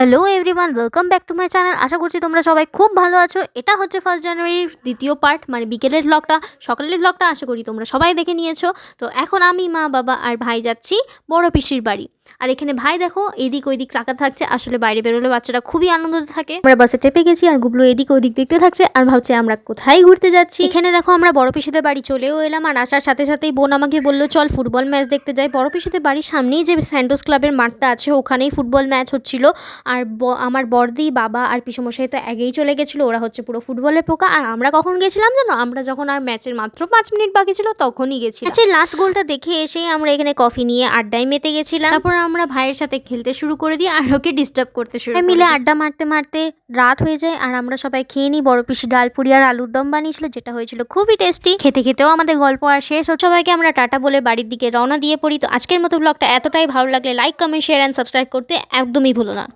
Hello everyone, welcome back to my channel. আশা করছি তোমরা সবাই খুব ভালো আছো। এটা হচ্ছে 1 জানুয়ারির দ্বিতীয় পার্ট, মানে বিকেলের ব্লগটা। সকালের ব্লগটা আশা করি তোমরা সবাই দেখে নিয়েছো। তো এখন আমি, মা, বাবা আর ভাই যাচ্ছি বড় পিসির বাড়ি। আর এখানে ভাই দেখো এদিক ওইদিক তাকাতে থাকছে। আসলে বাইরে বেরোলে বাচ্চারা খুবই আনন্দতে থাকে। আমরা বাসে চেপে গেছি আর গুবলু এদিক ওইদিক দেখতে থাকছে আর ভাবছে আমরা কোথায় ঘুরতে যাচ্ছি। এখানে দেখো আমরা বড় পিসিদের বাড়ি চলেও এলাম। আর আসার সাথে সাথেই বোন আমাকে বললো চল ফুটবল ম্যাচ দেখতে যাই। বড় পিসিদের বাড়ির সামনেই যে স্যান্টোস ক্লাবের মাঠটা আছে ওখানেই ফুটবল ম্যাচ হচ্ছিল। আর আমার বড়দি, বাবা আর পিসমশাই তো আগেই চলে গেছিলো। ওরা হচ্ছে পুরো ফুটবলের পোকা। আর আমরা কখন গেছিলাম জানো? আমরা যখন আর ম্যাচের মাত্র 5 মিনিট বাকি ছিল তখনই গেছি। আচ্ছা, লাস্ট গোলটা দেখে এসেই আমরা এখানে কফি নিয়ে আড্ডায় মেতে গেছিলাম। তারপর আমরা ভাইয়ের সাথে খেলতে শুরু করে দিই আর ওকে ডিস্টার্ব করতে শুরু করি। মিলে আড্ডা মারতে মারতে রাত হয়ে যায় আর আমরা সবাই খেয়ে নিই। বড় পিসি ডালপুরি আর আলুর দম বানিয়েছিল, যেটা হয়েছিল খুবই টেস্টি। খেতে খেতেও আমাদের গল্প আর শেষ। সবাইকে আমরা টাটা বলে বাড়ির দিকে রওনা দিয়ে পড়ি। তো আজকের মতো ব্লগটা এতটাই ভালো লাগলে like, comment, share and subscribe করতে একদমই ভুলো না।